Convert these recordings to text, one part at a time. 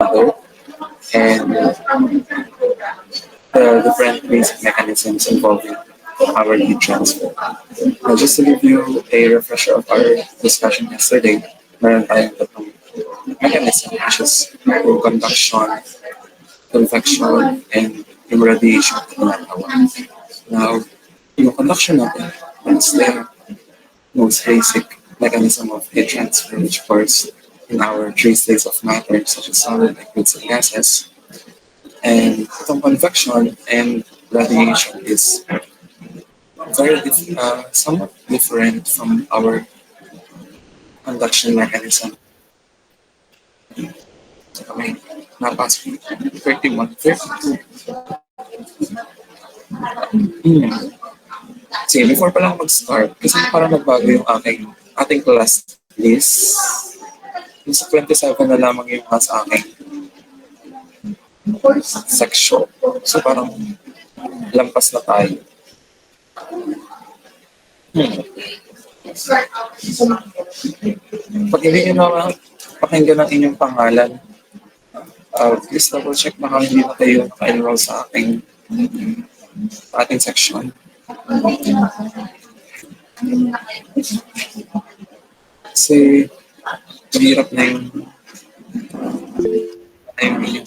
another, and the different basic mechanisms involving our heat transfer. Now, just to give you a refresher of our discussion yesterday, meron tayong tatlong mechanism, which is yung conduction, convection, and yung radiation na tinatawag. Now, yung conduction natin, that's the most basic mechanism of heat transfer, which occurs in our three states of matter, such as solid, liquids, and gases. And itong convection and radiation is somewhat different from our conduction mechanism. So kami, napasok 31, 32. Hmm. Sige, before pa lang mag-start, kasi parang nagbago yung ating class list. Yung sa 27 na lamang yung nasa aking section. So parang lampas na tayo. Pag hindi nyo na pakinggan ang inyong pangalan, please double check na kung hindi na kayo naka-enroll sa ating section. Kasi mahirap na yung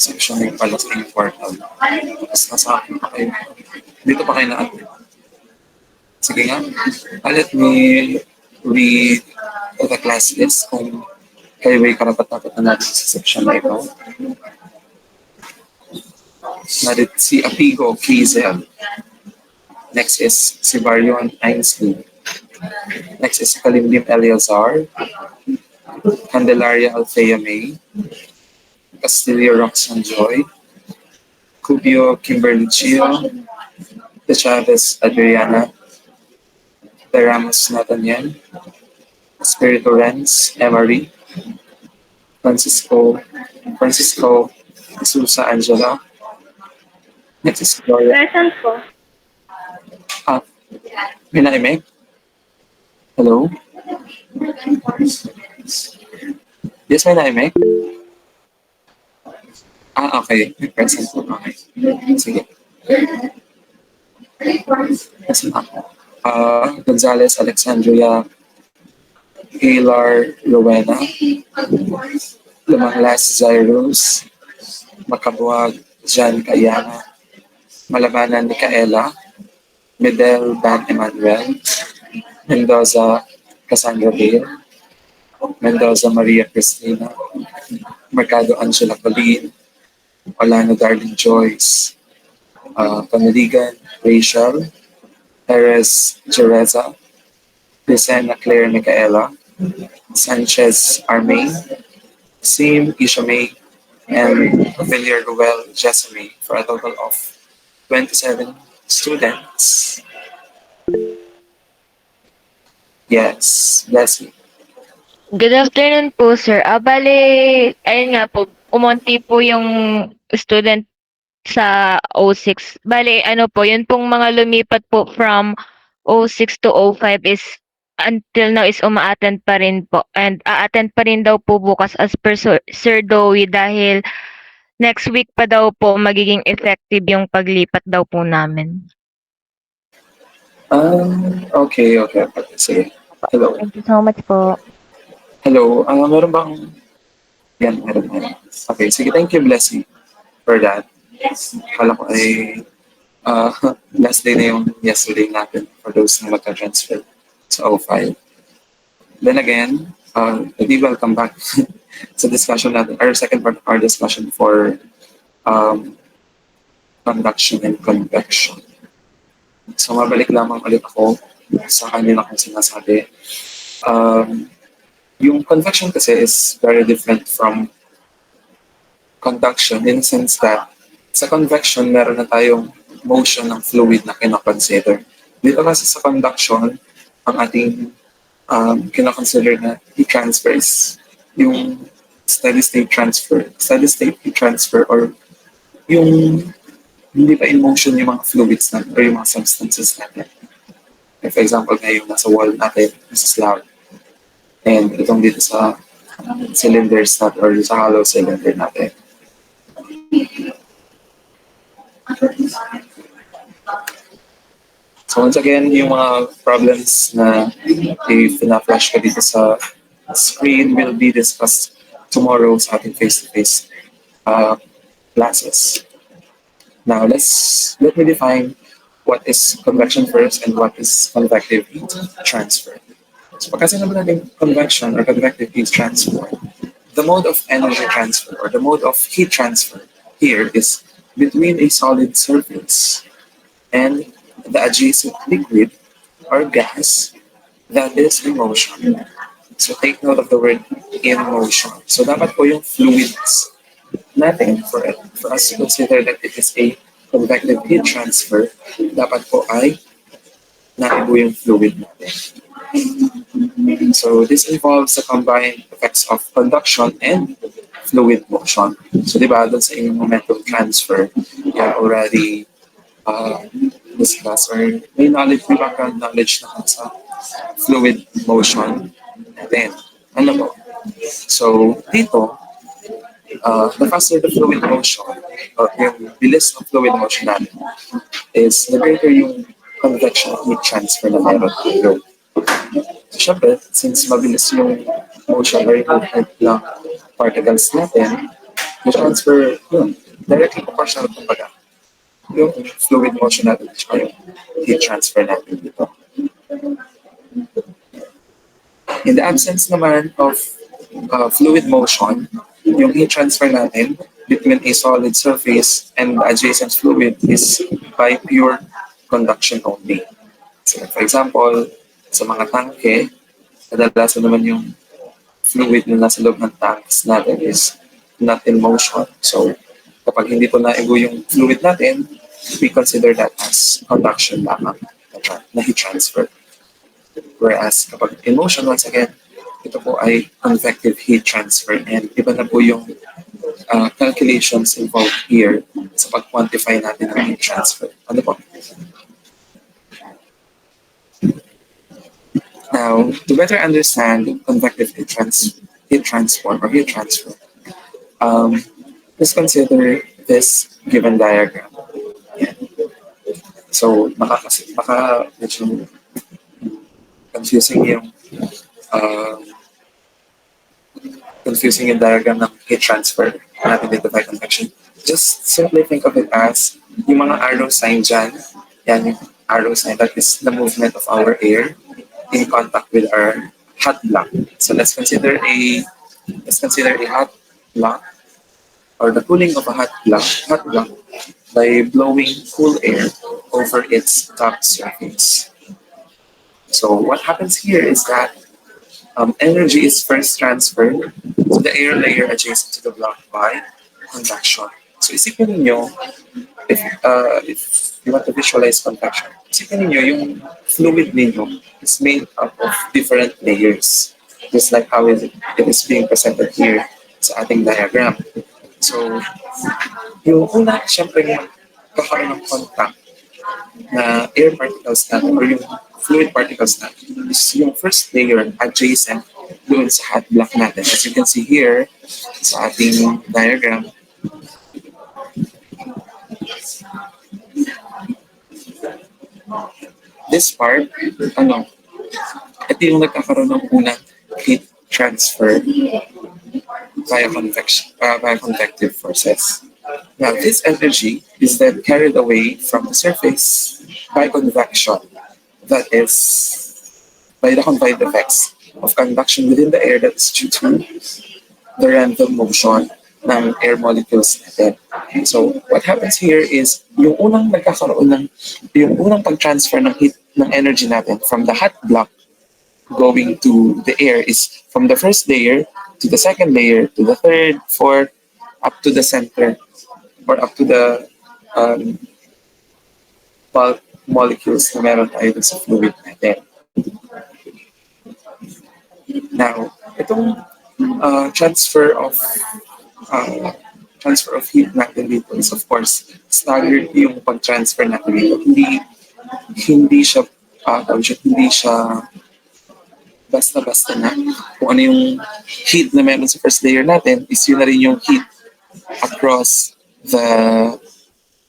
section na yung pala sa inyong portal. Tapos nasa akin pa kayo. Dito pa kayo na-admit. Sige nga, let me read the class list kung kayo ay karapat-dapat na natin sa section na ito. Nalit si Apigo Kizel. Next is si Varion Ainsley. Next is Kalimlim Eleazar. Candelaria Althea May. Castillo Roxanne Joy. Cubio Kimberly Chio. De Chavez Adriana. De Ramos Nathaniel. Espiritu Renz Emery. Francisco Isusa Angela. Next is Gloria. Present po. May naimik? Hello? Yes, may naimik? Okay. May present po. Okay. Sige. Present ako. Gonzales Alexandria, Hilar Rowena, Lumanglas Zairos, Makabuag Jan Kayana, Malabanan Micaela, Medel Ban Emmanuel, Mendoza Cassandra Bale, Mendoza Maria Cristina, Mercado Angela Colleen, Olano Darling Joyce, Panaligan Rachel, Perez Jereza, Lucena Claire Micaela, Sanchez Armain, Sim Ishamay, and Villar Ruel Jessamine for a total of 27 students. Yes, bless you. Good afternoon po, sir. Bale, ayun nga po, umunti po yung student sa O6. Bale, ano po, yun pong mga lumipat po from O6 to O5 is until now is uma-attend pa rin po. And a-attend pa rin daw po bukas as per Sir Dowie dahil next week pa daw po magiging effective yung paglipat daw po namin. Okay. Sige. Hello. Thank you so much po. Hello. Meron bang... Yan, meron. Okay, sige. Thank you, Blessing, for that. Kala ko ay last day na yung yesterday natin for those na magka-transfer sa O5. Then again, welcome back sa discussion natin, our second part of our discussion for conduction and convection. So mabalik lamang ulit ako sa kanila kung sinasabi. Yung convection kasi is very different from conduction in the sense that sa convection, meron na tayong motion ng fluid na kinakonsider. Dito kasi sa conduction, ang ating kinakonsider na heat transfer is yung steady state heat transfer or yung hindi pa in motion yung mga fluids natin or yung mga substances natin. Like for example, ngayon nasa wall natin, nasa slab. And itong dito sa cylinders natin or sa hollow cylinder natin. So once again, yung mga problems na i-flash ko dito sa screen will be discussed tomorrow sa ating face-to-face uh, classes. Now let me define what is convection first and what is convective heat transfer. So pagka sinabi natin convection or convective heat transfer, the mode of energy transfer or the mode of heat transfer here is between a solid surface and the adjacent liquid or gas that is in motion. So take note of the word in motion. So dapat po yung fluids natin for us to consider that it is a convective heat transfer, dapat po ay naibo yung fluid natin. So this involves the combined effects of conduction and fluid motion. So di ba, doon sa inyong momentum transfer, you have already discussed or may knowledge, may background knowledge na sa fluid motion. And then, ano po? So dito, the faster the fluid motion or yung bilis ng fluid motion natin is the greater yung convection heat transfer na meron tayo. So, syempre, since mabilis yung motion or yung movement ng particles natin, the transfer, yun, directly proportional kumbaga yung fluid motion natin at yung heat transfer natin dito. In the absence naman of fluid motion, yung heat transfer natin between a solid surface and the adjacent fluid is by pure conduction only. So for example, sa mga tangke, kadalasan naman yung fluid na nasa loob ng tanks natin is not in motion. So kapag hindi po naigo yung fluid natin, we consider that as conduction lamang na heat transfer. Whereas kapag in motion, once again, ito po ay convective heat transfer and iba na po yung calculations involved here sa pag-quantify natin ng heat transfer. Ano po? Now, to better understand convective heat transfer, let's consider this given diagram. Yan. So, baka medyo confusing yung diagram ng heat transfer natin dito by convection. Just simply think of it as yung mga arrow sign dyan, yan yung arrow sign, that is the movement of our air in contact with our hot block. So let's consider a hot block or the cooling of a hot block by blowing cool air over its top surface. So what happens here is that energy is first transferred to the air layer adjacent to the block by convection. So isipin niyo, if you want to visualize convection, isipin niyo yung fluid ninyo is made up of different layers, just like how it is being presented here sa ating diagram. So yung una, syempre yung kakaroon ng contact na air particles natin or yung fluid particles natin is yung first layer adjacent doon sa hot block natin. As you can see here sa ating diagram, this part, ito yung nagkakaroon ng unang heat transfer via convective forces. Now, this energy is then carried away from the surface by convection. That is, by the combined effects of conduction within the air that is due to the random motion ng air molecules natin. So, what happens here is, yung unang pag-transfer ng heat, ng energy natin from the hot block going to the air is from the first layer to the second layer to the third, fourth, up to the center, or up to the bulk molecules na meron tayo sa fluid natin. Now, itong transfer of heat natin dito is of course staggered yung pag-transfer natin dito. Hindi siya basta-basta na. Kung ano yung heat na meron sa first layer natin is yun na rin yung heat across the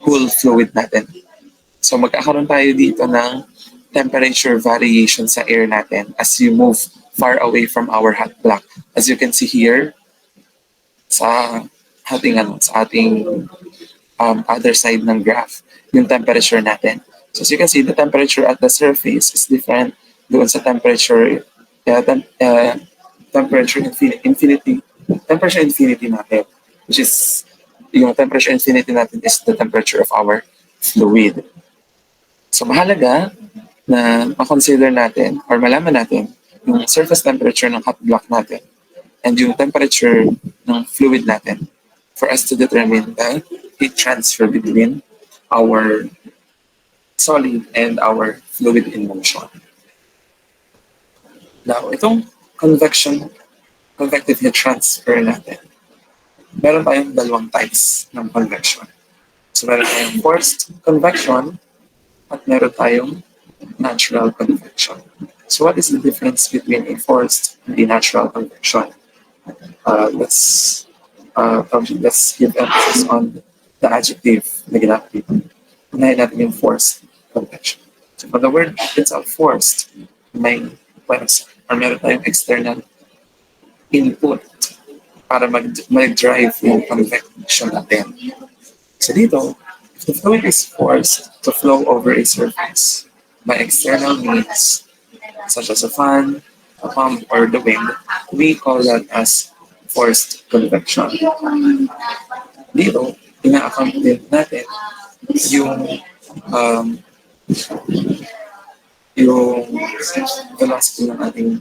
cool fluid natin. So magkakaroon tayo dito ng temperature variation sa air natin as you move far away from our hot block. As you can see here sa ating other side ng graph, yung temperature natin. So as you can see, the temperature at the surface is different doon sa temperature temperature infinity natin, which is yung temperature infinity natin is the temperature of our fluid. So mahalaga na makonsider natin or malaman natin yung surface temperature ng hot block natin and yung temperature ng fluid natin for us to determine the heat transfer between our solid and our fluid in motion. Now, itong convective heat transfer natin, meron tayong dalawang types ng convection. So, meron tayong forced convection at meron tayong natural convection. So, what is the difference between a forced and a natural convection? Let's give emphasis on the adjective na ginamit dito. Unahin natin yung forced convection. So, for the word itself, forced, may meron tayong external input para mag-drive yung convection natin. So dito, if the fluid is forced to flow over a surface by external means, such as a fan, a pump, or the wind, we call that as forced convection. Dito, ina-accompany natin yung velocity ng ating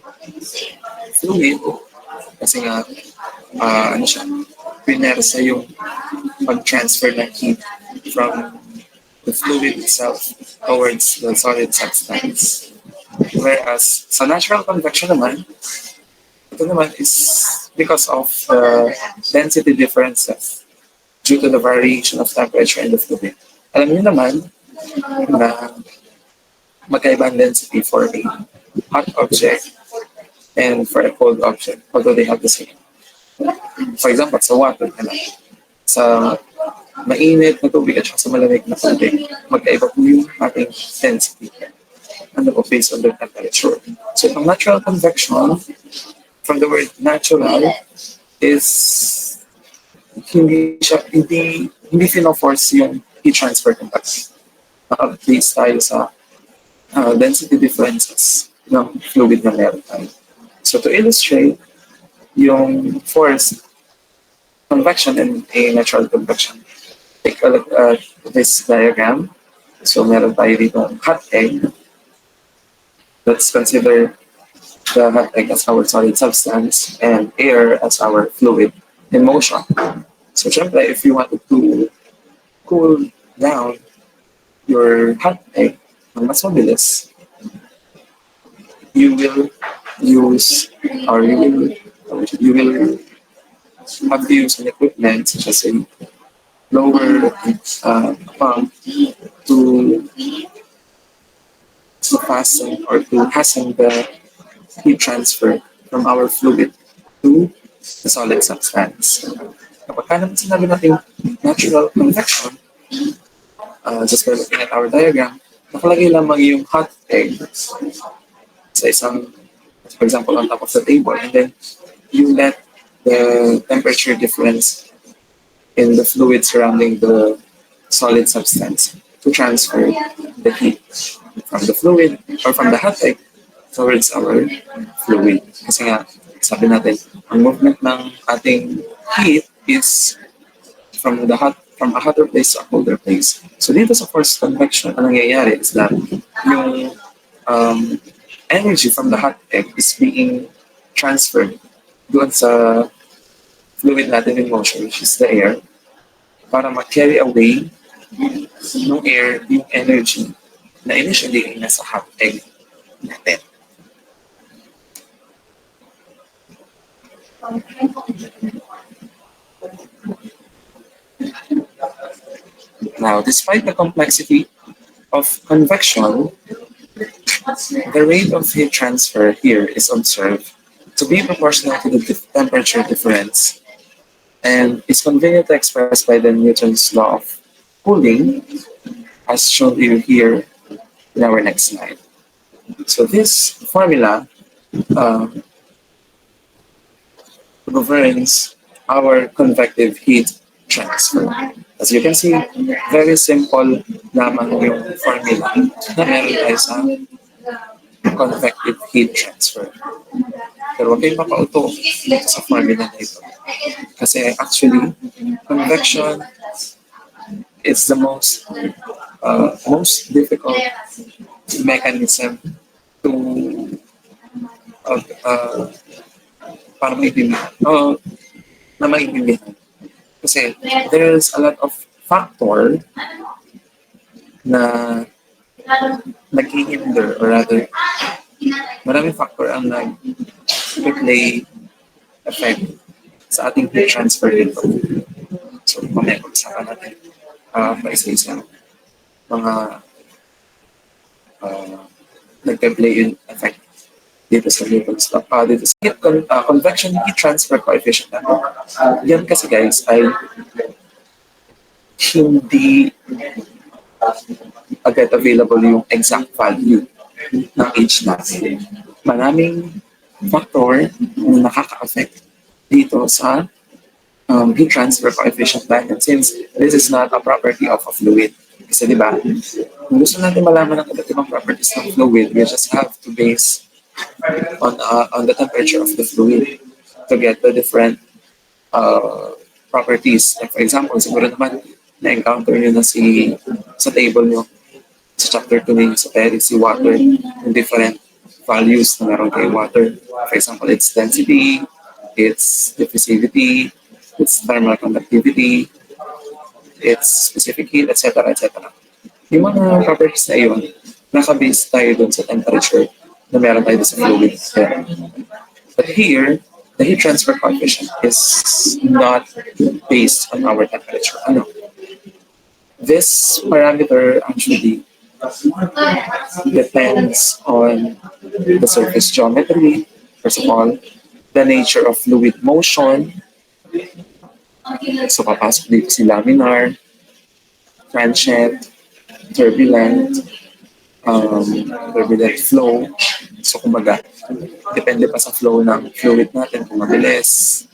fluid kasi nga pinersa yung pag-transfer ng heat from the fluid itself towards the solid substance. Whereas sa natural convection naman, ito naman is because of density differences due to the variation of temperature in the fluid. Alam niyo naman na magkaiba ang density for a hot object and for a cold object, although they have the same. For example, sa water, sa mainit na tubig at sa malamig na tubig, magkaiba po yung ating density. Ano po, based on the temperature. So, ang natural convection, from the word natural, is hindi fino-force yung heat transfer conduction. Naka-base tayo sa density differences ng fluid na meron tayo. So to illustrate yung forced convection and a natural convection, take a look at this diagram. So meron tayo dito hot egg. Let's consider the hot egg as our solid substance and air as our fluid in motion. So syempre, if you wanted to cool down your hot egg, mas mabilis, you will use or you will have to use an equipment such as a blower pump to fasten or to hasten the heat transfer from our fluid to the solid substance. Kapag naman sinabi natin natural convection, just by looking at our diagram, nakalagay lamang yung hot egg sa isang, for example, on top of the table, and then you let the temperature difference in the fluid surrounding the solid substance to transfer the heat from the fluid or from the hot egg towards our fluid. Kasi nga, sabi natin, ang movement ng ating heat is from a hotter place to a colder place. So dito sa forced convection, ang nangyayari is that yung energy from the hot egg is being transferred doon sa fluid natin in motion, which is the air, para ma-carry away ng air yung energy na initially ay nasa hot egg natin. Now, despite the complexity of convection, the rate of heat transfer here is observed to be proportional to the temperature difference and is conveniently expressed by the Newton's law of cooling, as shown to you here in our next slide. So this formula uh, governs our convective heat transfer. As you can see, very simple lamang yung formula na meron tayo sa convective heat transfer. Pero huwag kayong mapauto dito sa formula na ito. Kasi actually, convection is the most difficult mechanism to para maintindihan. Na maintindihan. Kasi there's a lot of factor na nag-hinder or rather maraming factor ang nag-play effect sa ating heat transfer dito. So, mamaya pag-usapan natin isa-isa mga nag-play in effect dito sa dito sa convection heat transfer coefficient natin. Yan kasi guys ay hindi agad available yung exact value ng H natin. Maraming factor na nakaka-affect dito sa heat transfer coefficient natin since this is not a property of a fluid. Kasi di ba, kung gusto natin malaman ang iba't ibang properties ng fluid, we just have to base on the temperature of the fluid to get the different properties. Like for example, siguro naman na-encounter nyo na sa table nyo sa chapter 2 ninyo sa period si water, yung different values na meron kay water. For example, its density, its diffusivity, its thermal conductivity, its specific heat, etc. etc. Yung mga properties na yun, nakabase tayo dun sa temperature na meron tayo sa fluid. But here, the heat transfer coefficient is not based on our temperature. This parameter actually depends on the surface geometry, first of all, the nature of fluid motion. So papasok dito si laminar, transient, turbulent flow. So kumbaga, depende pa sa flow ng fluid natin kung mabilis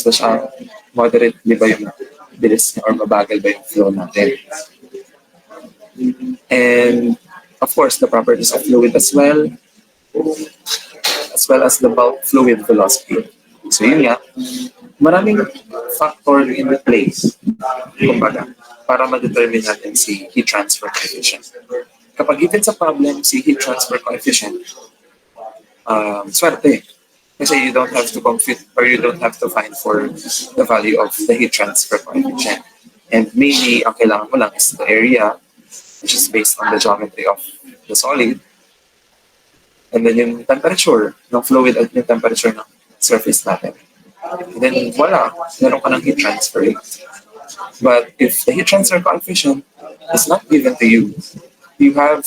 ba siya, moderate ba yung bilis niya or mabagal ba yung flow natin. And of course, the properties of fluid as well as the bulk fluid velocity. So yun nga, maraming factor in place, kumbaga, para ma-determine natin si heat transfer coefficient. Kapag given sa problem si heat transfer coefficient, swerte. Kasi you don't have to compute or you don't have to find for the value of the heat transfer coefficient. And mainly, ang kailangan mo lang is the area, which is based on the geometry of the solid. And then yung temperature ng fluid at yung temperature ng surface natin. And then wala, meron ka ng heat transfer. But if the heat transfer coefficient is not given to you, you have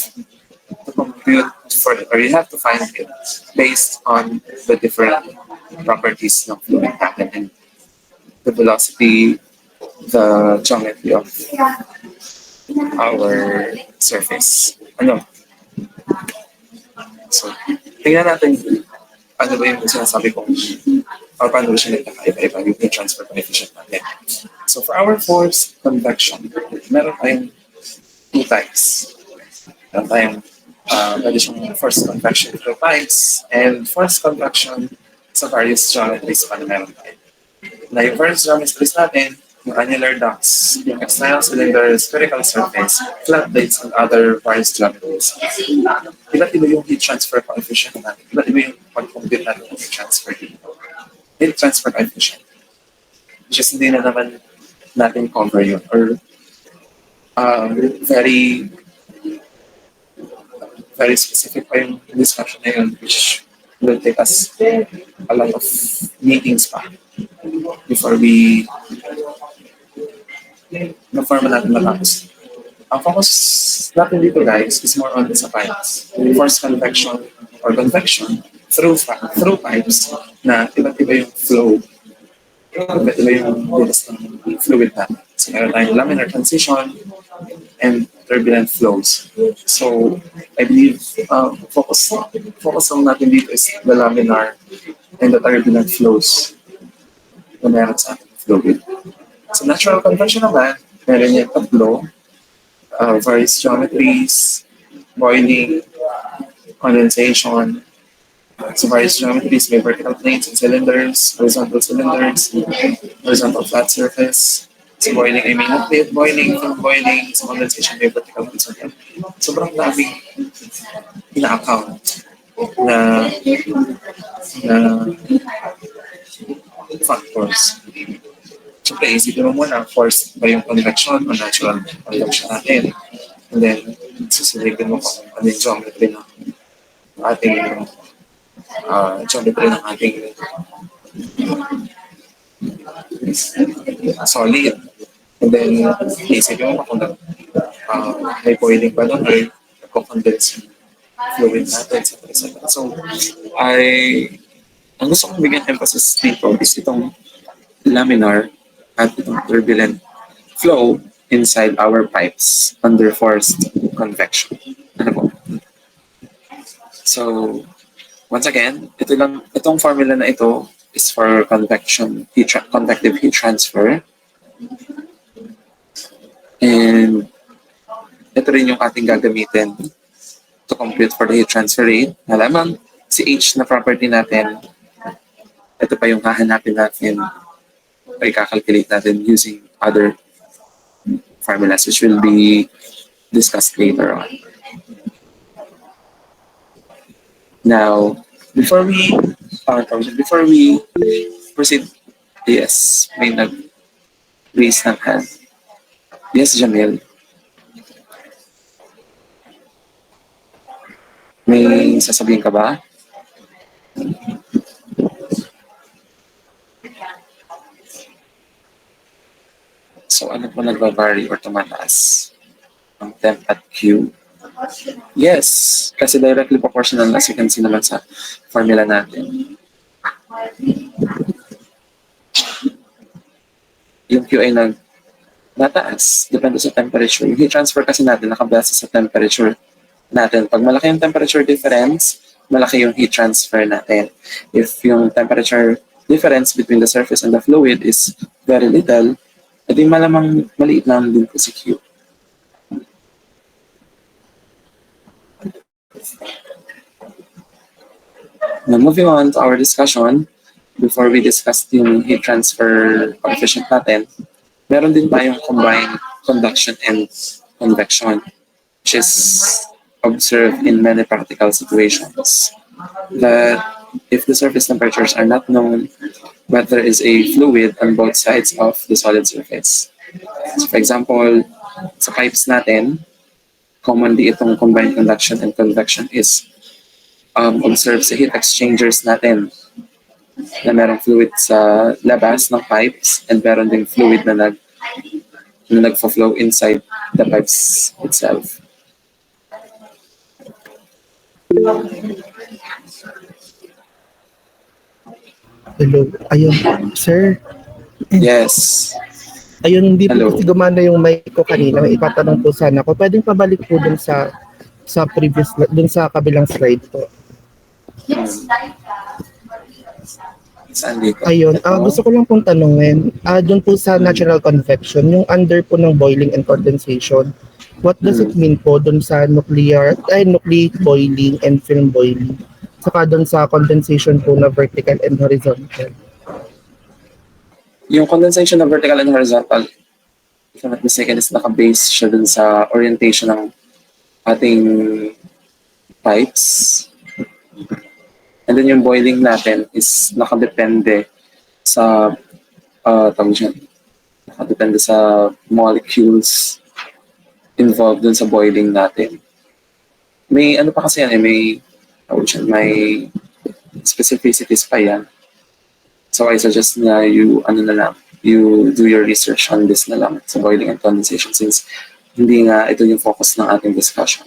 to compute for it, or you have to find it based on the different properties ng fluid natin and the velocity, the geometry of our surface. So, tingnan natin ano ba yung sinasabi kong or paano ba siya nagkakaiba-iba yung heat transfer coefficient natin. So, for our forced convection, meron tayong two types. Meron tayong pwede siyang forced convection through pipes and forced convection sa various geometries pa na meron tayo. Na yung various geometries natin, yung annular ducts, yung external cylinder, spherical surface, flat plates, and other various geometries. Iba't iba yung heat transfer coefficient natin. Iba't iba yung pag-compute natin ng heat transfer coefficient. Which is hindi na naman natin cover yun or very specific pa yung discussion na yun which will take us a lot of meetings pa before we na-form natin matapos. Ang focus natin dito guys is more on the sa pipes. Forced convection or convection through pipes na iba't iba yung flow Iba yung bilis ng fluid natin. So, meron tayong laminar transition and turbulent flows. So, I believe focus lang natin dito is the laminar and the turbulent flows na meron sa ating fluid. So, natural convection naman, meron yung tatlo, various geometries, boiling, condensation. So various geometries may vertical planes and cylinders, horizontal flat surface. So boiling, I mean not boiling, from boiling, so condensation may vertical planes and sobrang daming ina-account na, na factors. Siyempre, isipin mo muna, forced ba yung convection o natural convection natin. And then, susunodin mo kung ano yung geometry ng ating geometry ng ating solid. And then, isipin mo kung may boiling ba doon or nagko-condense yung fluid natin, etc. So, ang gusto kong bigyan emphasis dito is itong laminar at itong turbulent flow inside our pipes under forced convection. Ano po? So, once again, itong formula na ito is for convective heat transfer. And ito rin yung ating gagamitin to compute for the heat transfer rate. Malamang si H na property natin, ito pa yung hahanapin natin o i-calculate natin using other formulas which will be discussed later on. Now, before we proceed, yes, may nag-raise ng hand. Yes, Jamil. May sasabihin ka ba? So, ano po nagva-vary or tumataas? Ang temp at Q? Yes, kasi directly proportional as you can see naman sa formula natin. Yung Q ay nataas, depende sa temperature. Yung heat transfer kasi natin nakabase sa temperature natin. Pag malaki yung temperature difference, malaki yung heat transfer natin. If yung temperature difference between the surface and the fluid is very little, edi malamang maliit lang din po si Q. Now, moving on to our discussion, before we discuss yung heat transfer coefficient natin, meron din tayong combined conduction and convection, which is observed in many practical situations. That if the surface temperatures are not known, but there is a fluid on both sides of the solid surface. So for example, sa pipes natin, commonly itong combined conduction and convection is observed sa heat exchangers natin na merong fluid sa labas ng pipes and meron ding fluid na nagfo-flow inside the pipes itself. Hello. Ayun, sir. Yes. Ayun, hindi Hello. po kasi gumana yung mic ko kanina. May ipatanong po sana ako. Pwedeng pabalik po dun sa previous, dun sa kabilang slide po. Saan dito? Ayun, gusto ko lang pong tanungin, dun po sa natural convection, yung under po ng boiling and condensation, what does it mean po dun sa nucleic boiling and film boiling? Saka dun sa condensation po na vertical and horizontal. Yung condensation na vertical and horizontal, if I'm not mistaken, is naka-base siya dun sa orientation ng ating pipes. And then yung boiling natin is nakadepende sa nakadepende sa molecules involved dun sa boiling natin. May ano pa kasi yan may specificities pa yan. So I suggest na you do your research on this na lang sa boiling and condensation since hindi nga ito yung focus ng ating discussion.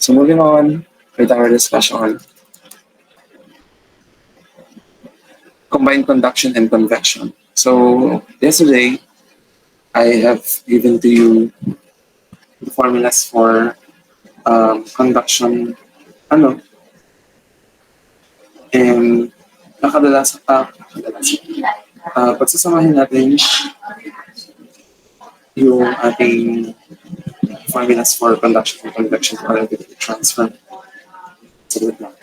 So moving on with our discussion, combined conduction and convection. So yesterday, I have given to you the formulas for conduction, ano, and pagsasamahin natin yung ating formulas for conduction and convection or electric transfer. Sagot lang.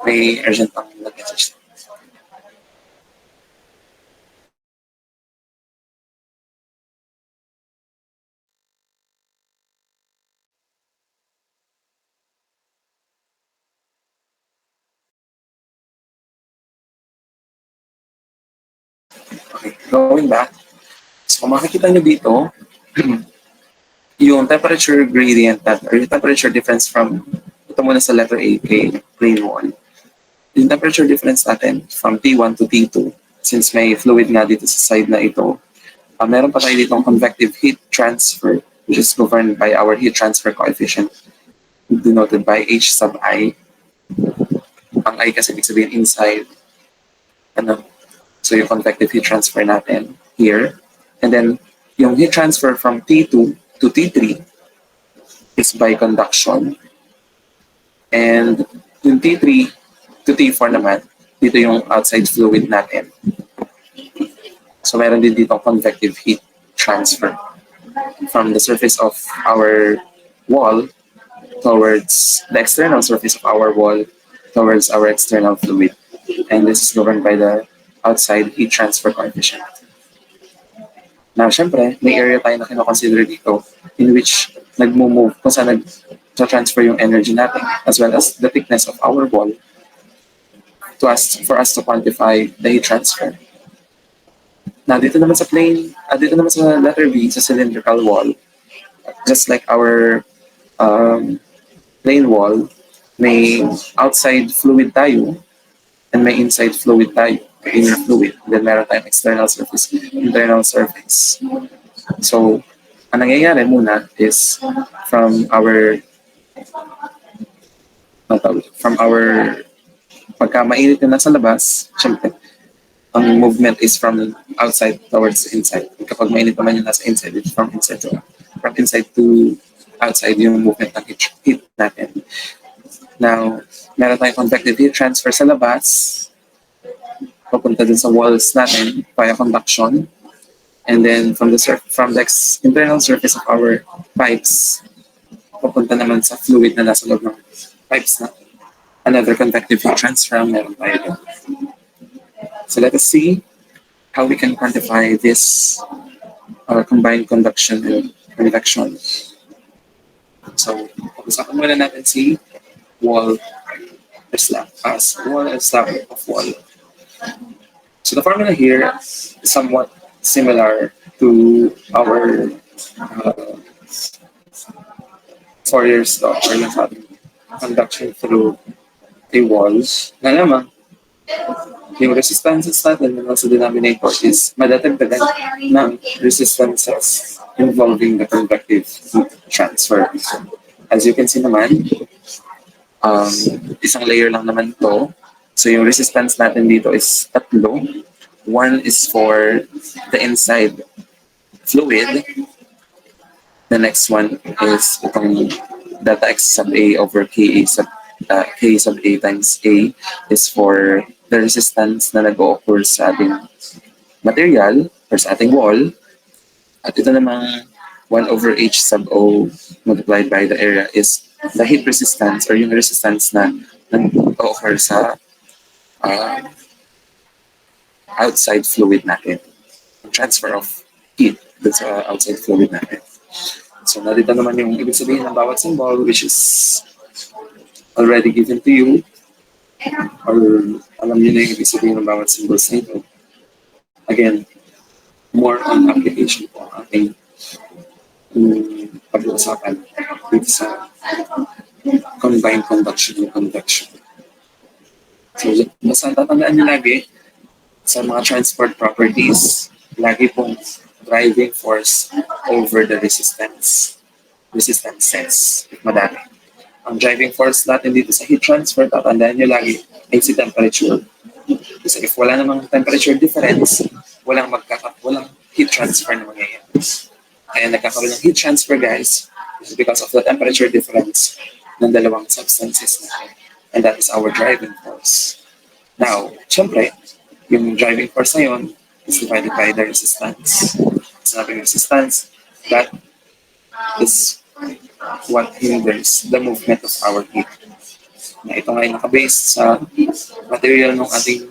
May urgent pang nag-message. Okay, going back. So kung makikita nyo dito, yung temperature gradient or yung temperature difference from, ito muna sa letter A, kay plane 1. Yung temperature difference natin from T1 to T2, since may fluid nga dito sa side na ito, meron pa tayo dito ng convective heat transfer, which is governed by our heat transfer coefficient, denoted by H sub I. Ang I kasi ibig sabihin inside. Ano? So yung convective heat transfer natin here. And then yung heat transfer from T2 to T3 is by conduction. And yung T3 to T4 naman, dito yung outside fluid natin. So meron din dito convective heat transfer from the surface of our wall towards the external surface of our wall towards our external fluid. And this is governed by the outside heat transfer coefficient. Now, syempre, may area tayo na kinoconsider dito in which nagmo-move kung saan nag-transfer yung energy natin as well as the thickness of our wall for us to quantify the heat transfer. Now, dito naman sa plane, dito naman sa letter B, sa cylindrical wall, just like our plane wall, may outside fluid tayo and may inside fluid tayo, inner fluid. Then meron tayong external surface, internal surface. So, ang nangyayari muna is from our pagka mainit na nasa labas, syempre, ang movement is from outside towards inside. Kapag mainit naman yung nasa inside, it's from inside to outside yung movement ng heat natin. Now, meron tayong convective heat transfer sa labas, papunta dun sa walls natin via conduction. And then from the internal surface of our pipes, papunta naman sa fluid na nasa loob ng pipes natin. Another convective heat transfer meron tayo dun. So let us see how we can quantify this combined conduction and convection. So, pag-usapan muna natin si wall slab of wall. So the formula here is somewhat similar to our Fourier's law or conduction through a wall. Na naman, yung resistances natin sa denominator is madadagdagan ng resistances involving the convective heat transfer. As you can see naman, isang layer lang naman to. So yung resistance natin dito is tatlo. One is for the inside fluid. The next one is itong delta X sub A over K sub A times A is for the resistance na nag-o-occur sa ating material or sa ating wall. At ito namang 1 over H sub O multiplied by the area is the heat resistance or yung resistance na nag-occur sa outside fluid natin. Transfer of heat dun sa outside fluid natin. So narito naman yung ibig sabihin ng bawat symbol which is already given to you or alam niyo na yung ibig sabihin ng bawat symbols na ito. Again, more on application po ang ating pag-uusapan dito sa combined conduction and convection. So, basta tatandaan niyo lagi sa mga transport properties, lagi pong driving force over the resistance. Resistances, if madami. ang driving force natin dito sa heat transfer, tatandaan nyo lagi, ay si temperature. Kasi if wala namang temperature difference, walang heat transfer na mangyayari. Kaya nagkakaroon ng heat transfer, guys, is because of the temperature difference ng dalawang substances natin. And that is our driving force. Now, syempre, yung driving force na yun is divided by the resistance. Sabi ng resistance, that is what hinders the movement of our heat. Na ito nga ay nakabase sa material ng ating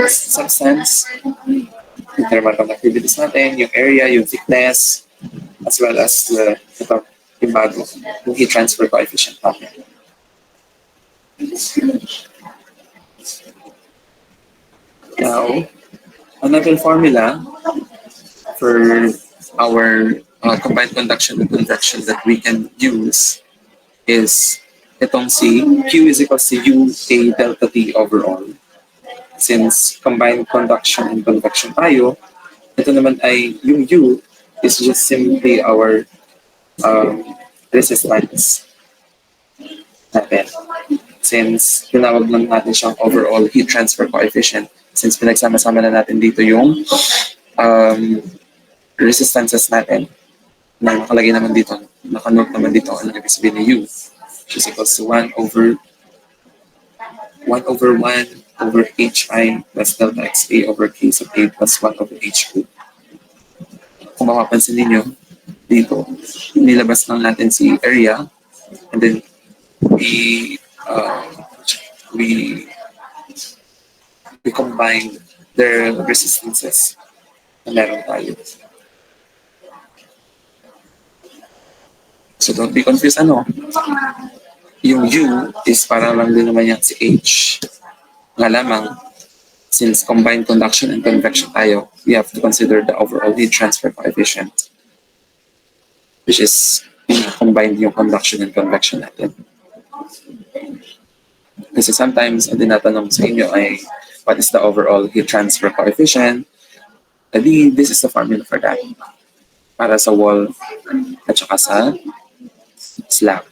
substance, yung thermal conductivities natin, yung area, yung thickness, as well as yung bago, yung heat transfer coefficient natin. Now, another formula for our combined conduction and convection that we can use is itong si Q is equals to U A delta T overall. Since combined conduction and convection tayo, ito naman ay yung U is just simply our resistance natin. Since tinawag lang natin siyang overall heat transfer coefficient, since pinagsama-sama na natin dito yung resistances natin na nakalagay naman dito, nakanote naman dito ang ibig sabihin ni U, which is equals to 1 over 1 over HI plus delta XA over K sub A plus 1 over H2. Kung mapapansin ninyo, dito, nilabas lang natin si area, and then we combine their resistances na meron tayo. So don't be confused, yung U is parang lang din naman yan si H. Nga lamang, since combined conduction and convection tayo, we have to consider the overall heat transfer coefficient, which is combined yung conduction and convection natin. Kasi sometimes, ang tinatanong sa inyo ay, what is the overall heat transfer coefficient? Adi, this is the formula for that. Para sa wall at saka sa slab.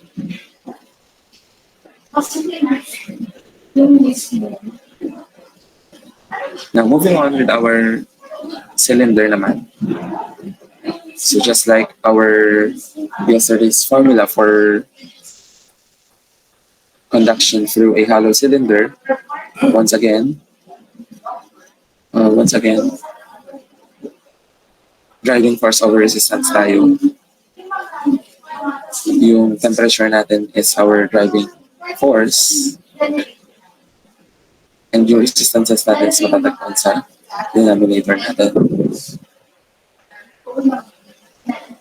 Now, moving on with our cylinder naman. So just like our yesterday's formula for conduction through a hollow cylinder, once again, driving force over resistance tayo. Yung temperature natin is our driving force. And yung resistances natin is matatagpuan sa denominator natin.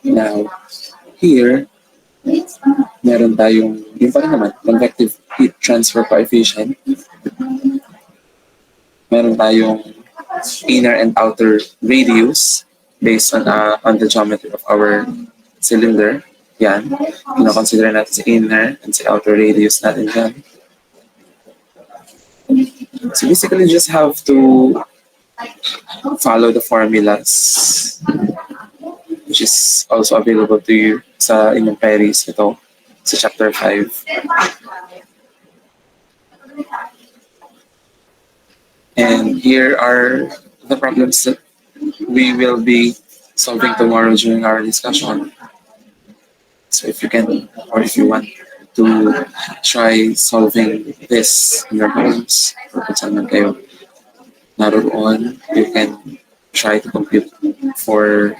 Now, here, meron tayong, yung pa rin naman, convective heat transfer coefficient. Meron tayong inner and outer radius based on the geometry of our cylinder. Yan. Kino-consider natin si inner and si outer radius natin dyan. So basically, just have to follow the formulas, which is also available to you sa inyong Paris, ito, sa chapter 5. And here are the problems that we will be solving tomorrow during our discussion. So if you can, or if you want to try solving this in your homes, or kung saan man kayo naroon, you can try to compute for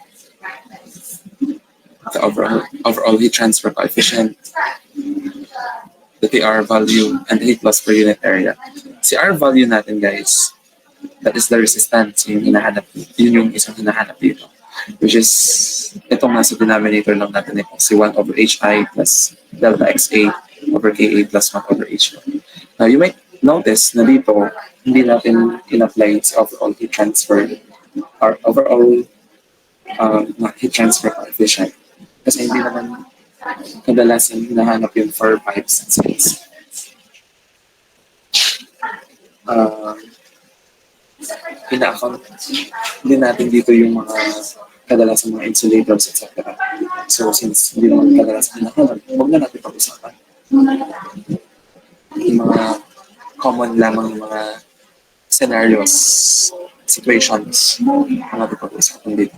the overall heat transfer coefficient, the TR value, and the heat loss per unit area. Si R value natin, guys, that is the resistance, yung hinahanap, yun yung isang hinahanap dito. Which is, itong nasa denominator lang natin ito, si 1 over HI plus delta XA over KA plus 1 over H1. Now, you might notice na dito, hindi natin in-apply sa overall heat transfer or overall heat transfer coefficient. Kasi hindi naman kadalasan hinahanap yung for pipes and space. Ina-account din natin dito yung mga kadalasan mga insulators, etc. So, since hindi naman kadalasan hinahanap, huwag na natin pag-usapan. yung mga common lamang yung mga scenarios, situations, mga pag-uusapan dito.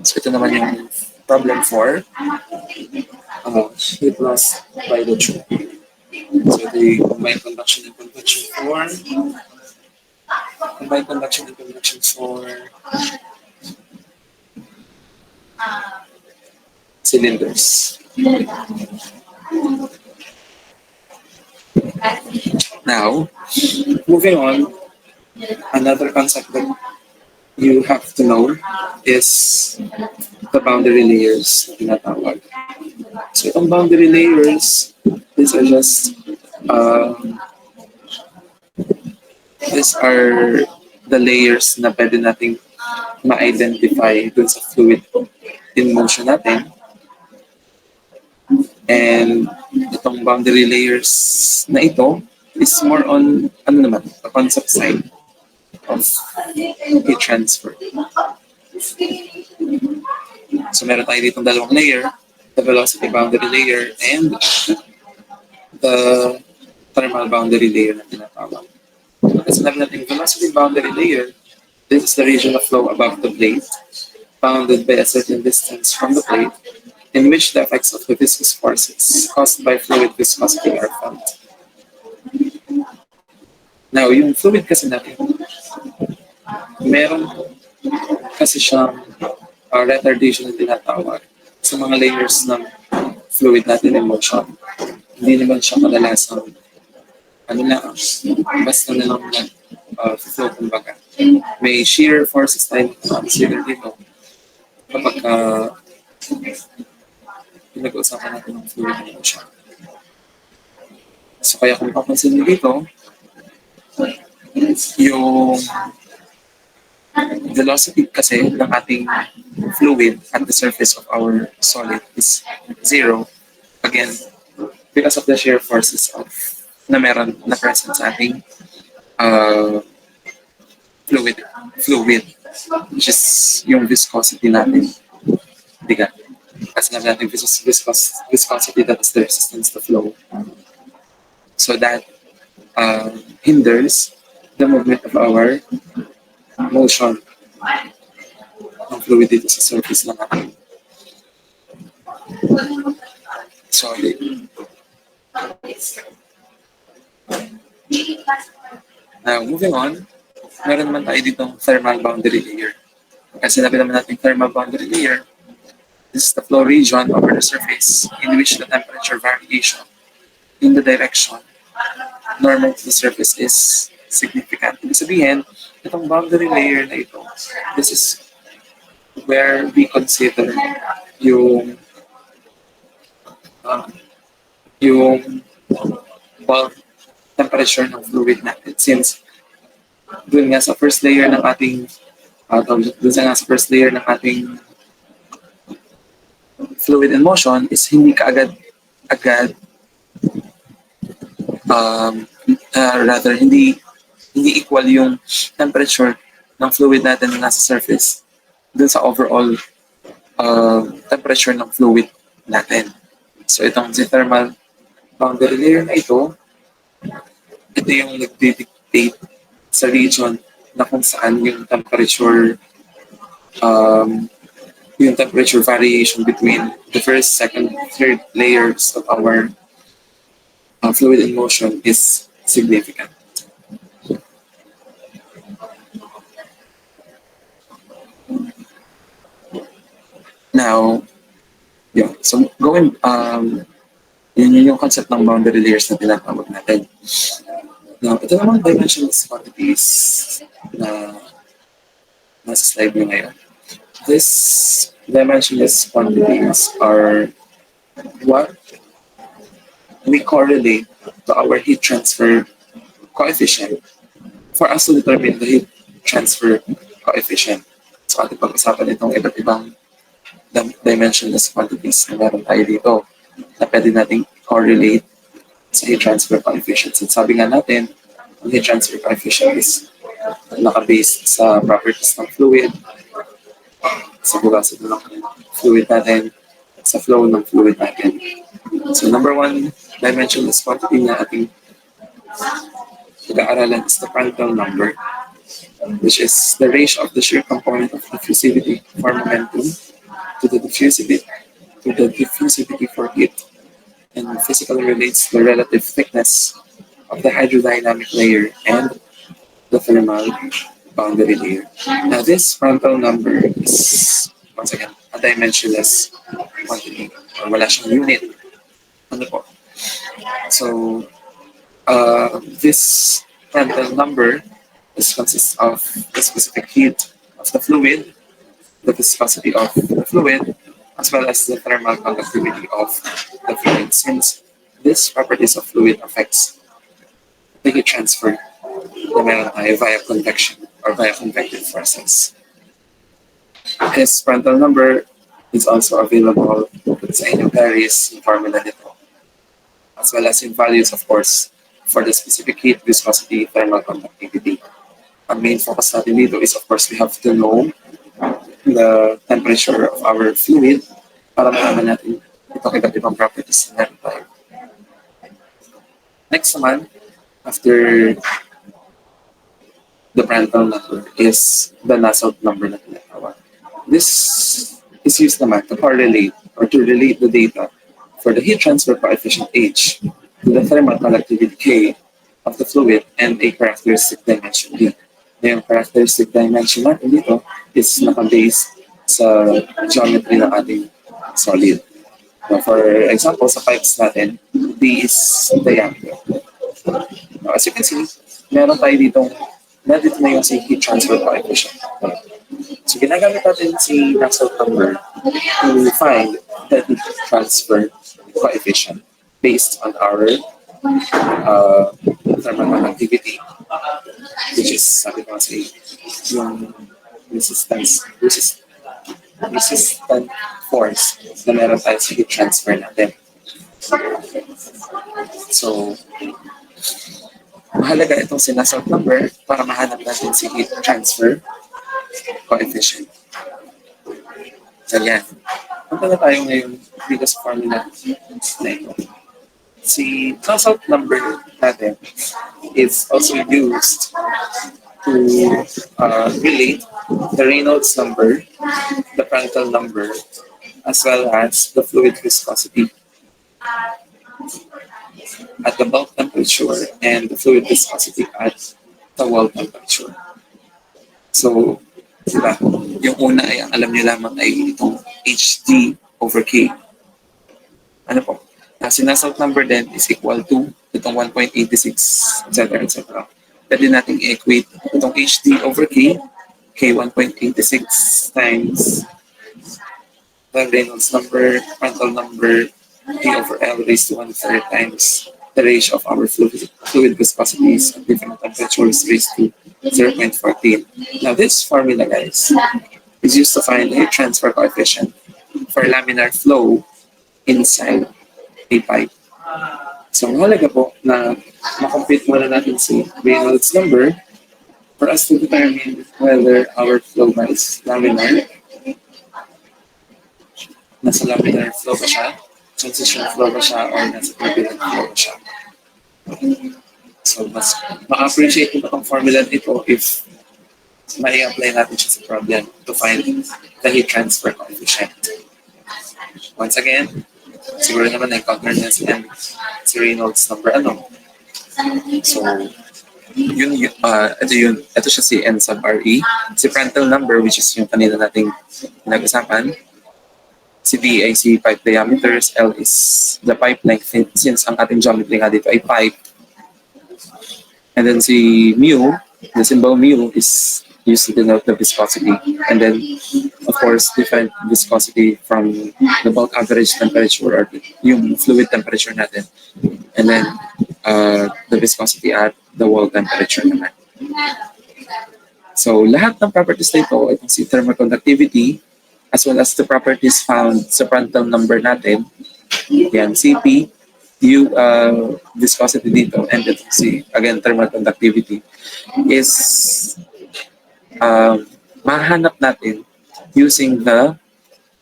So ito naman yung problem 4, heat loss by the tube. So the combined conduction and convection for cylinders. Now, moving on, another concept that you have to know is the boundary layers na tinatawag. So itong boundary layers, these are just these are the layers na pwede nating ma-identify dun sa fluid in motion natin. And itong boundary layers na ito is more on, ano naman, the concept side of heat transfer. So meron tayo ditong dalawang layer, the velocity boundary layer and the thermal boundary layer na tinatawag. Kasi sinabi natin velocity boundary layer, this is the region of flow above the plate, bounded by a certain distance from the plate, in which the effects of the viscous forces caused by fluid viscosity are felt. Now, yung fluid kasi natin, meron kasi siyang retardation na tinatawag sa mga layers ng fluid natin in motion. Hindi naman siya kadalasang ano na, basta na lang flow kumbaga. May shear forces tayo consider dito kapag pinag-uusapan natin ng fluid in motion. So kaya kung papansin niyo dito, yung velocity kasi ng ating fluid at the surface of our solid is 0. Again, because of the shear forces of na meron na present sa ating fluid, which is yung viscosity natin. Diga. Kasi naman natin viscosity, that is the resistance to flow. So that hinders the movement of our motion ng fluid dito sa surface ng ating solid. Now, moving on, meron naman tayo ditong thermal boundary layer. Kasi sinabi naman natin thermal boundary layer, this is the flow region over the surface in which the temperature variation in the direction normal to the surface is significant. Ibig sabihin, itong boundary layer na ito, this is where we consider yung bulk temperature ng fluid natin. Since dun nga sa first layer ng ating fluid in motion is hindi ka agad rather hindi equal yung temperature ng fluid natin na nasa surface dun sa overall temperature ng fluid natin. So itong si thermal boundary layer na ito yung nagdidictate sa region na kung saan yung temperature variation between the first, second, third layers of our fluid in motion is significant. Now, yeah, so going, yun yung concept ng boundary layers na tinatawag natin. Now, ito namang dimensionless quantities na nasa slide nyo ngayon. These dimensionless quantities are what we correlate to our heat transfer coefficient for us to determine the heat transfer coefficient. So, ating pag-usapan itong iba't ibang dimensionless quantities na meron tayo dito na pwede nating correlate sa heat transfer coefficient. So, sabi nga natin, ang heat transfer coefficient is naka-based sa properties ng fluid, sa bugasan ng fluid natin, sa flow ng fluid natin. So number one dimensionless quantity na ating pag-aaralan is the Prandtl number, which is the ratio of the shear component of diffusivity for momentum to the diffusivity for heat, and physically relates the relative thickness of the hydrodynamic layer and the thermal boundary layer. Now this Prandtl number is, once again, a dimensionless quantity, or wala siyang unit. Ano po? So, this Prandtl number consists of the specific heat of the fluid, the viscosity of the fluid, as well as the thermal conductivity of the fluid, since these properties of fluid affects the heat transfer na meron tayo via convection or via convective process. His Prandtl number is also available sa inyong various formula nito, as well as in values, of course, for the specific heat, viscosity, thermal conductivity. Ang main focus natin dito is, of course, we have to know the temperature of our fluid para malaman natin itong iba't ibang properties na meron tayo. Next naman, after the Prandtl number is the Nusselt number na tinatawag. This is used naman to correlate or to relate the data for the heat transfer coefficient H to the thermal conductivity K of the fluid and a characteristic dimension D. Na yung characteristic dimension natin dito is naka-base sa geometry ng ating solid. Now, for example, sa pipes natin, D is diameter. Now, as you can see, meron tayo ditong nandito na yung si heat transfer coefficient. So, ginagamit natin si Nusselt number to find the heat transfer coefficient based on our thermal conductivity, which is, sabi ko kasi, yung resistant force na meron tayo sa heat transfer natin. So, mahalaga itong si Nusselt number para mahanap natin si heat transfer coefficient. So, yan. Punta na tayo ngayon dito sa formula na ito. Si Nusselt number natin is also used to relate the Reynolds number, the Prandtl number, as well as the fluid viscosity at the bulk temperature and the fluid viscosity at the wall temperature. So, diba, yung una ay ang alam niyo lamang ay itong HD over K. Ano po? Si Nusselt number din is equal to itong 1.86, etc. etc. Pwede natin i-equate itong HD over K, K 1.86 times the Reynolds number, Prandtl number, P over L raised to 1/3 times the ratio of our fluid viscosities at different temperatures raised to 0.14. Now this formula, guys, is used to find the heat transfer coefficient for laminar flow inside a pipe. So, mahalaga po na makompute muna natin si Reynolds number for us to determine whether our flow ba is laminar, nasa laminar flow ba siya, transition flow ba siya, or nasa turbulent flow ba siya. So, mas maka-appreciate mo itong formula nito if may apply natin siya sa problem to find the heat transfer coefficient. Once again, siguro naman na-encounter niya si Reynolds number So, ito siya si N sub RE. Si Prandtl number, which is yung kanina nating nag-usapan. Si D ay si pipe diameters, L is the pipe length, since ang ating geometry nga dito ay pipe. And then si mu, the symbol mu is used to denote the viscosity. And then, of course, define viscosity from the bulk average temperature or yung fluid temperature natin. And then, the viscosity at the wall temperature naman. So, lahat ng properties na ito, itong si thermal conductivity, as well as the properties found sa Prandtl number natin, yan, Cp, viscosity dito, and then si, again, thermal conductivity, is mahanap natin using the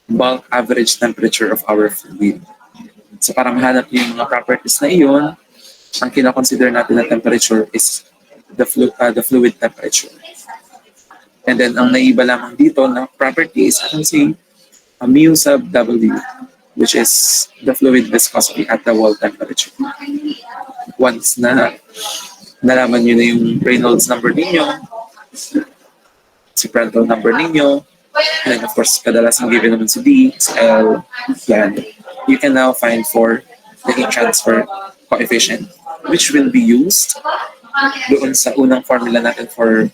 bulk average temperature of our fluid. So para mahanap yung mga properties na iyon, ang kina-consider natin na temperature is the fluid temperature. And then ang naiba lamang dito na property is say mu sub W, which is the fluid viscosity at the wall temperature. Once na nalaman nyo na yung Reynolds number ninyo, si Prandtl number ninyo, and then of course kadalasan given naman si D, si L, yan. You can now find for the heat transfer coefficient, which will be used doon sa unang formula natin for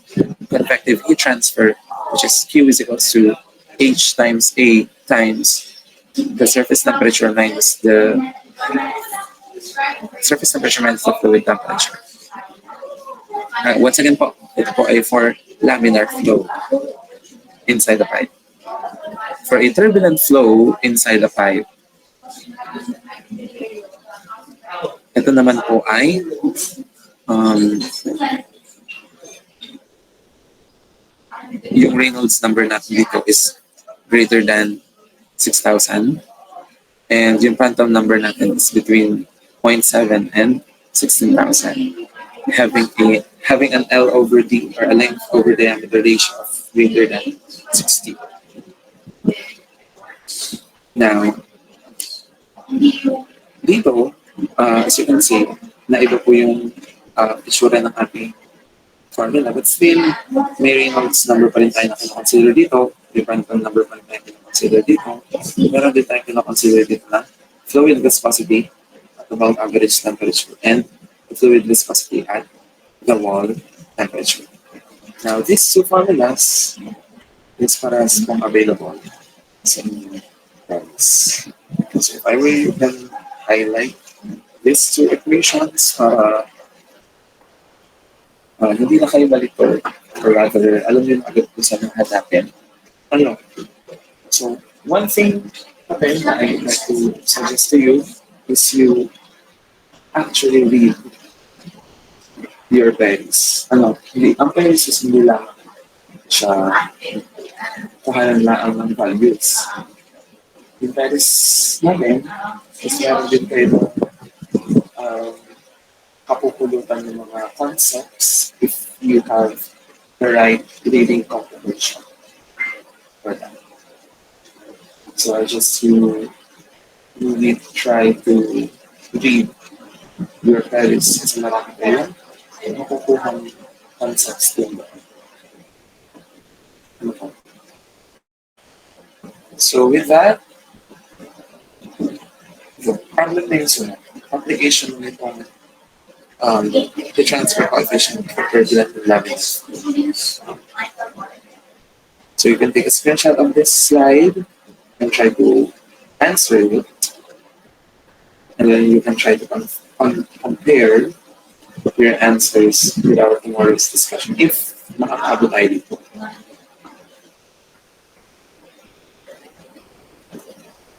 convective heat transfer, which is Q is equals to H times A times the surface temperature minus the fluid temperature. Once again po, ito po ay for laminar flow inside the pipe. For a turbulent flow inside the pipe, ito naman po ay yung Reynolds number natin dito is greater than 6,000 and yung Prandtl number natin is between 0.7 and 16,000. Having an L over D or a length over diameter ratio of greater than 60. Now, dito, as you can see, naiba po yung itsura ng ating formula. But still, may Reynolds number pa rin tayo na kinakonsider dito. May Prandtl number pa rin tayo kinakonsider dito. Meron din tayo kinakonsider dito na fluid viscosity at the bulk average temperature and the fluid viscosity at the wall temperature. Now, these two formulas is para kung available sa inyong friends. So if I were then highlight these two equations, hindi na kayo malito, or rather, alam niyo na agad kung saan hanapin. Ano? So, one thing okay, that I would like to suggest to you is you actually read your values. Ano? Ang values is hindi lang siya kuhanan lang ng values. Yung values natin, is meron din kayo kapupulutan ng mga concepts if you have the right reading comprehension for that. So I just really try to read your values kasi marami kayo makukuhang concepts din. So with that, the problem na yung application nitong the transfer coefficient for turbulent and laminar. So you can take a screenshot of this slide and try to answer it. And then you can try to compare your answers with our tomorrow's discussion if makakaabot tayo dito.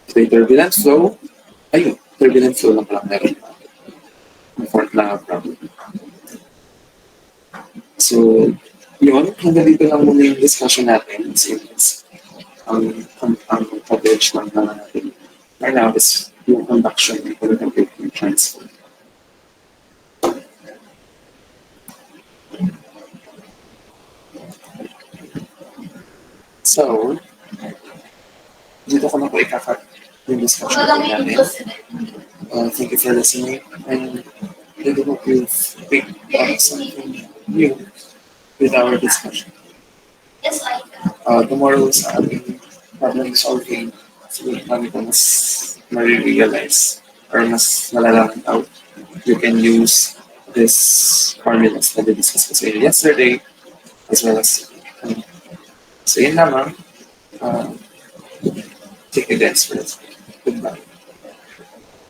So yung turbulent flow, ayun, turbulent flow lang pala meron. Fourth law of probability. So, yun, hanggang dito lang muna yung discussion natin. Since ang coverage lang natin right now is yung conduction and political transfer. So, dito ko na po ikakat yung discussion natin. Thank you for listening, and I hope you've picked up something new with our discussion. Tomorrow sa ating problem solving, siguro namin ko mas ma-realize or mas malalaman out. You can use this formulas na discuss ko sa inyo yesterday as well as so yun lamang. Take a dance for us. Goodbye.